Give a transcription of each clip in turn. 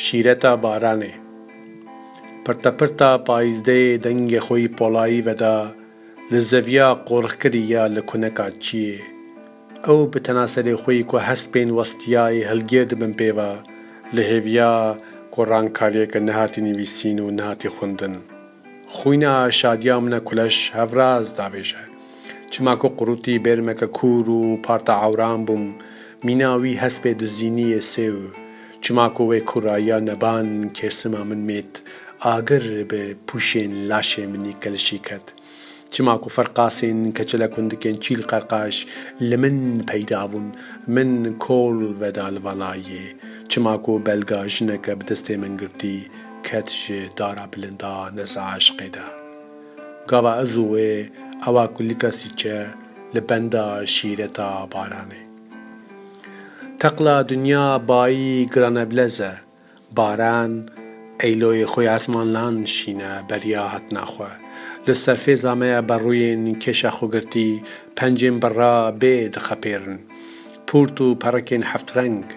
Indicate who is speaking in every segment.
Speaker 1: شیرەتە بارانێ پرتە پرتە پایزدەیە دەنگێ خۆی پۆڵایی بەدا لە زەڤیا قۆڕخکریە لە کونەکا چیێ ئەو بتەناسەرێ خۆی کۆ هەست پێن وەستیای هەلگێرد بن پێوە لە هێڤیا کۆڕانکاریەکە نەهاتی نویسین و نەهاتی خوندن خوینە شادیا منە کولەش هەڤراز دابێژە چماکۆ قوڕوتی بێرمەکە کوور و پارتە عەوران بووم میناوی هەست پێ دزینیە سێو چماکۆ وێ کوڕایە نەبان کێرسما من مێت ئاگر بە پوشێن لاشێ منی کەلشی کرد چماکۆ فەرقاسێن کەچە لە کوندکێن چیل قەرقاش لە من پەیدا بوون من کۆڵ ڤەدا لڤەڵایێ چماکۆ بەلگا ژنەکە بدەستێ من گرتی کەتژ دارا بلندا نەزە عاشقێدا گاوا ئەزوێ ئەوا کولیکە سیچە لە بەندا شیرەتە بارانێ تەقلا دنیا بایی گرانە بلەزە باران ئەیلۆی خۆی ئاسمانلان شینە بەریا هەتناخوا لەسەر فێزامەیە بەڕوویên کێشە خۆگرتی پەنجێن بەڕا بێ دخەپێرن پورت و پەڕەکێن هەفت ڕەنگ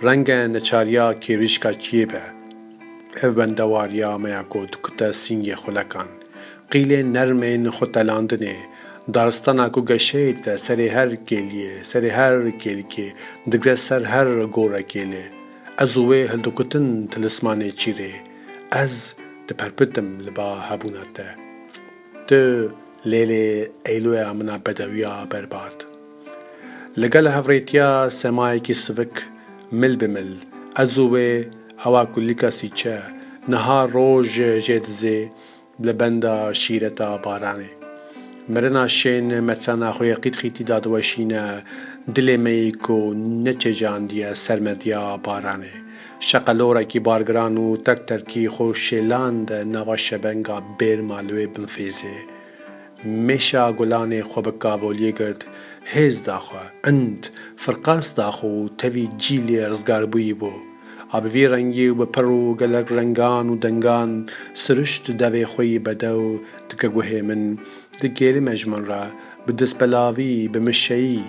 Speaker 1: ڕەنگە نەچاریا کێریشکا چیێ بە ئەو بەندەواریا مەیاکۆ دوکتە سینگێ خولەکان قیلێن نەرمێن خۆتەلاندنێ دارستاناک و گەشەیتە سەرێ هەر کێلیێ سەرێ هەر کێلکێ دگرە سەر هەر گۆڕە کێلێ ئەزوێ هەلدوکوتن تلسمانێ چیرێ ئەز دپەرپتم لە با هەبوونەتە تو لێلێ ئەیلۆیا منە بەدەویا بەربات لەگەل هەڤڕێتیا سەمایەکی سڤک مل بمل ئەزوێ ئەوا کولیکە سیچە نەها ڕۆژ ژێدزێ لە بەندا شیرەتە بارانێ مرنا شێن مەترەنا خۆی قیتخیتی دادوەشینە دلێ مەیکۆ نەچێژاندیە سەرمەدیا بارانێ شەقەلۆڕێکی بارگران و تەرتەرکی خۆشێلاندە ناوا شەبەنگا بێرما لێ بنفێزێ مێشا گولانێ خۆ بە کاڤۆلیێ گرت هێز داخوا ئەند فرقاس داخۆ و تەوی جیلێ ڕزگار بووی بۆ ئابڤی ڕەنگی و بە پڕ و گەلک ڕەنگان و دەنگان سرشت دەوێ خۆی بەدە و دکە گوهێ من دگێری مەژمەنڕە بدەستپەلاوی بمشەیی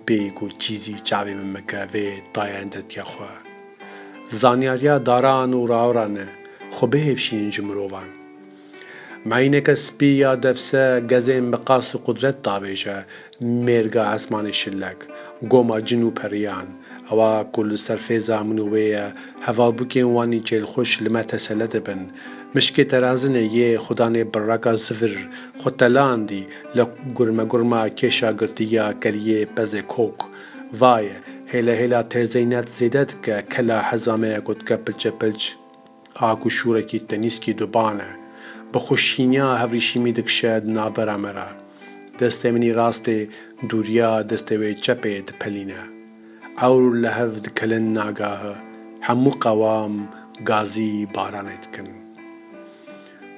Speaker 1: بێگ و چیزی چاوێ من مەکە vê dayendetiya xwe zanyariya daran û rawran e xwe bihêvşînin ji mirovan meyîneke spî ya devse gezên bi qas û qudret dabêje mêrga esmanê şillek goma cin û periyan ewa ku li ser fêza min û wê ye hevalbûkên wanî çêlxweş li me tesele dibin mişkê terazinê yê xudanê birreka zivir xwe telandî li gurmegurma kêşa girtiya keriyê pezê kok vaye hêla hêla têrzeynet zêde dike kela hezameya ku dike pilçe pilç a ku şûrekî tenîskî duban e bi xweşîniya hevrîşîmî dikişe di navbera me re destê minî rastê dûriya destê wê çepê dipelîne ewr li hev dikelin nagahê hemû qewam gazî baranê dikin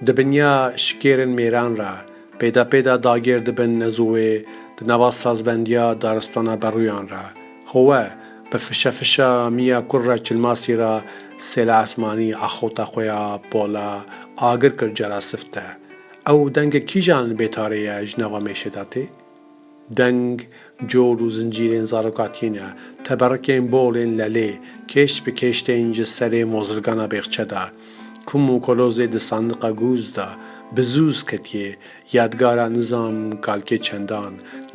Speaker 1: di binya şikêrên mêran re pêda pêda dagêr dibin ez û wê di nava sazbendiya daristana berûyan re howe bi fişe fişa miya kur re çilmasî re sêla esmanî axota xwe ya pola agir kir cera sift e ew dengê kîjan bêtarê ye ji nava mêşedatê deng cor û zincîrên zarokatiyê ne teberikên bolên lelê kêş bi kêştên ji serê mozirgana bêxçe de kum û kolozê di sandiqa gûz de bi zûz ketiye yadgara nizam kalkê çendan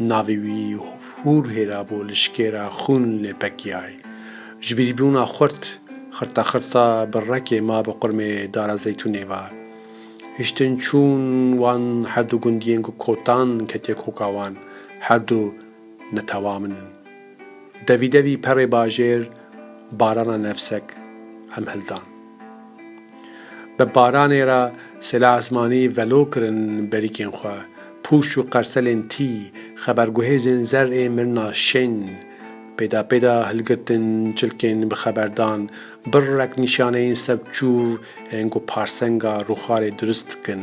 Speaker 1: navê wî hûr hêra bû li şikêra xûn lê pekiyayê ji bîrbûna xurt xirta xirta bi rekê ma bi qurmê dara zeytûnê ve hiştin çûn wan her du gundiyên ku kotan ketiye koka wan her du netewamîn devî devî perê bajêr barana nefsek em hildan bi baranê re sêla esmanî velo kirin berîkên xwe pûş û qerselên tî xeberguhêzên zerê mirna şên pêda pêda hilgirtin çilkên bixeberdan birrek nîşaneyên sevçûr ên ku parsenga rûxarê durist dikin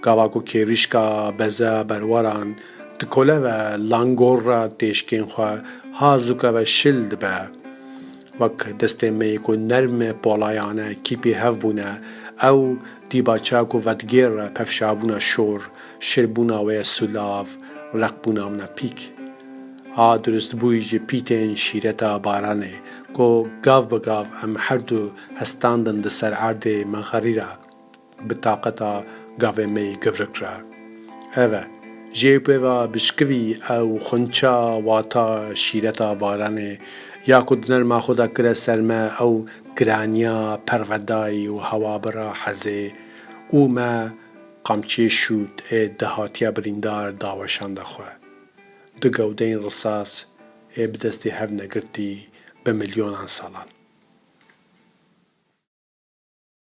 Speaker 1: gava ku kêrîşka beze berwaran dikole ve langora têşkên xwe hazûke ve şil dibe wek destên me ku nerme polayane kîpî hev bûne ew dîbaça ku vedgêr re pevşabûna şor şêrbûna wê sulav reqbûna min pîk ها درست بووی ji pîtên şîreta baranê ku gav bi gav em her du hestandin di ser erdê mexerî re bi taqeta gavê me yê gevrik re. Ev e, jê pêva bişkivî ew xunça wata şîreta baranê ya ku di nerma xwe de kire ser me ew giraniya pervedayî û hewabira hezê û me qamçiyê şût ê dehatiya birîndar daweşanda xwe. Du gewdeyên risas ê bi destê hev negirtî bi milyonan salan.